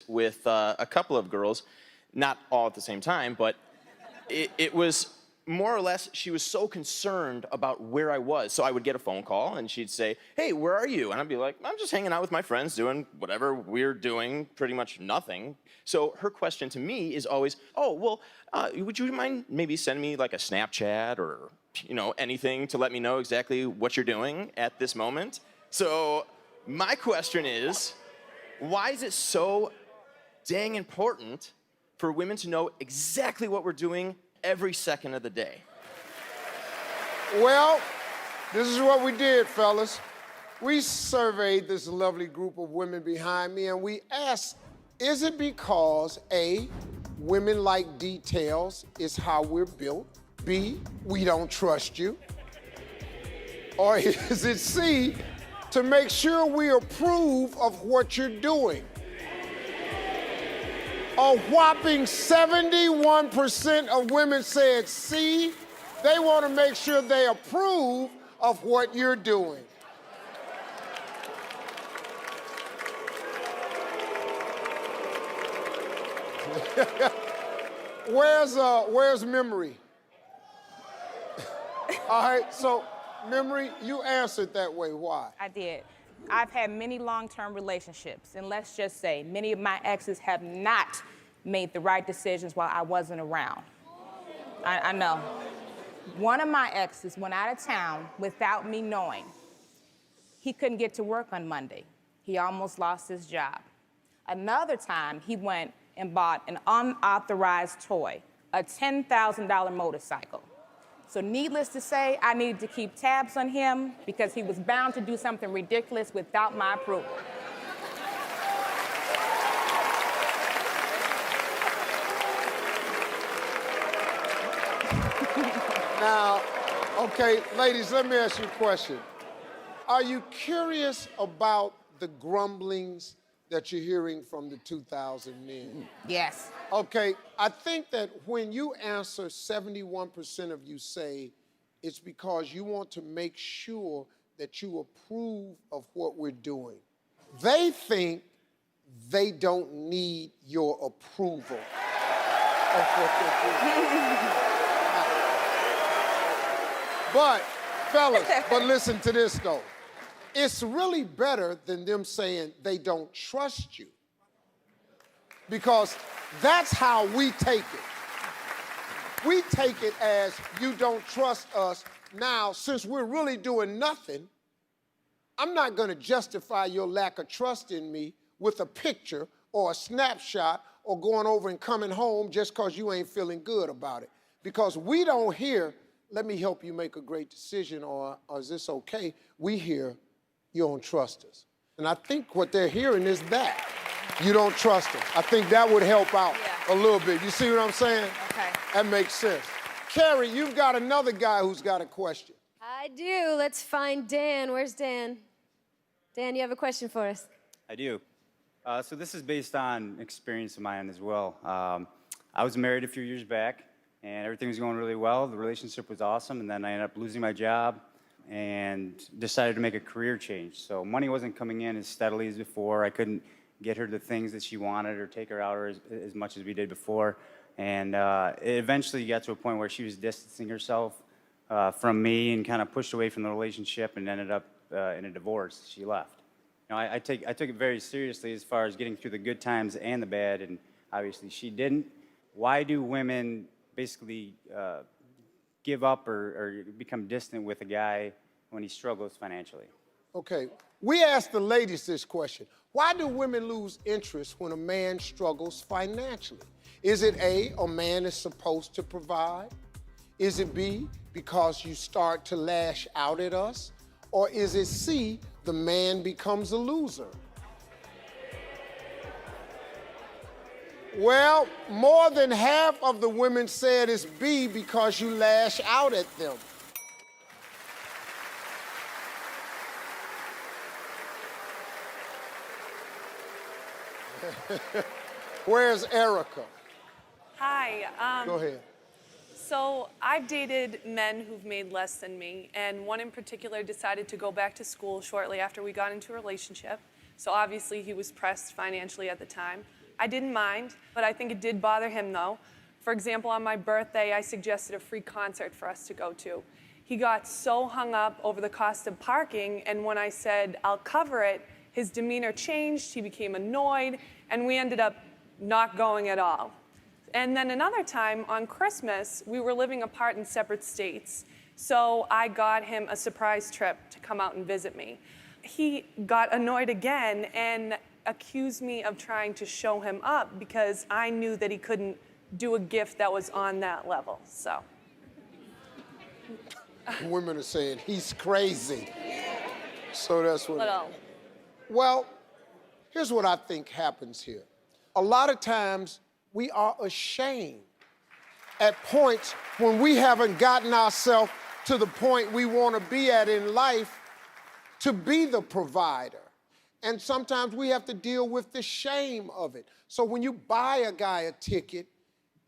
with a couple of girls, not all at the same time, but it was more or less, she was so concerned about where I was. So I would get a phone call and she'd say, hey, where are you? And I'd be like, I'm just hanging out with my friends doing whatever we're doing, pretty much nothing. So her question to me is always, oh, well, would you mind maybe sending me like a Snapchat or, anything to let me know exactly what you're doing at this moment? So my question is, why is it so dang important for women to know exactly what we're doing every second of the day? Well, this is what we did, fellas. We surveyed this lovely group of women behind me, and we asked, is it because A, women like details, is how we're built? B, we don't trust you? Or is it C, to make sure we approve of what you're doing? A whopping 71% of women said C. They want to make sure they approve of what you're doing. Where's Memory? All right, so Memory, you answered that way. Why? I did. I've had many long-term relationships, and let's just say many of my exes have not made the right decisions while I wasn't around. I know. One of my exes went out of town without me knowing. He couldn't get to work on Monday. He almost lost his job. Another time, he went and bought an unauthorized toy, a $10,000 motorcycle. So needless to say, I needed to keep tabs on him because he was bound to do something ridiculous without my approval. Now, okay, ladies, let me ask you a question. Are you curious about the grumblings that you're hearing from the 2,000 men? Yes. Okay, I think that when you answer, 71% of you say it's because you want to make sure that you approve of what we're doing. They think they don't need your approval of what they're doing. But, fellas, but listen to this, though. It's really better than them saying they don't trust you. Because that's how we take it. We take it as you don't trust us. Now, since we're really doing nothing, I'm not going to justify your lack of trust in me with a picture or a snapshot or going over and coming home just because you ain't feeling good about it. Because we don't hear, let me help you make a great decision, or is this okay? We hear, you don't trust us. And I think what they're hearing is that. You don't trust us. I think that would help out a little bit. You see what I'm saying? Okay. That makes sense. Carrie, you've got another guy who's got a question. I do. Let's find Dan. Where's Dan? Dan, you have a question for us. I do. So this is based on experience of mine as well. I was married a few years back, and everything was going really well. The relationship was awesome, and then I ended up losing my job and decided to make a career change. So money wasn't coming in as steadily as before. I couldn't get her the things that she wanted or take her out as much as we did before. And it eventually got to a point where she was distancing herself from me and kind of pushed away from the relationship and ended up in a divorce. She left. I took it very seriously as far as getting through the good times and the bad, and obviously she didn't. Why do women basically give up or become distant with a guy when he struggles financially? Okay, we asked the ladies this question. Why do women lose interest when a man struggles financially? Is it A, a man is supposed to provide? Is it B, because you start to lash out at us? Or is it C, the man becomes a loser? Well, more than half of the women said it's B, because you lash out at them. Where's Erica? Hi. Go ahead. So I've dated men who've made less than me, and one in particular decided to go back to school shortly after we got into a relationship. So obviously he was pressed financially at the time. I didn't mind, but I think it did bother him though. For example, on my birthday, I suggested a free concert for us to go to. He got so hung up over the cost of parking, and when I said, I'll cover it, his demeanor changed, he became annoyed, and we ended up not going at all. And then another time, on Christmas, we were living apart in separate states, so I got him a surprise trip to come out and visit me. He got annoyed again and accused me of trying to show him up because I knew that he couldn't do a gift that was on that level, so. Women are saying, he's crazy. So that's what. Little. Well, here's what I think happens here. A lot of times we are ashamed at points when we haven't gotten ourselves to the point we want to be at in life to be the provider. And sometimes we have to deal with the shame of it. So when you buy a guy a ticket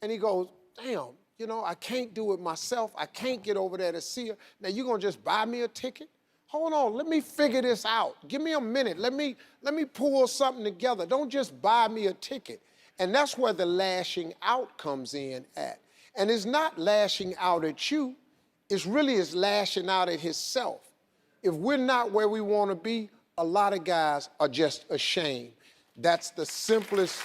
and he goes, damn, you know, I can't do it myself. I can't get over there to see her. Now, you gonna just buy me a ticket? Hold on, let me figure this out. Give me a minute. Let me pull something together. Don't just buy me a ticket. And that's where the lashing out comes in at. And it's not lashing out at you. It's really is lashing out at himself. If we're not where we want to be, a lot of guys are just ashamed. That's the simplest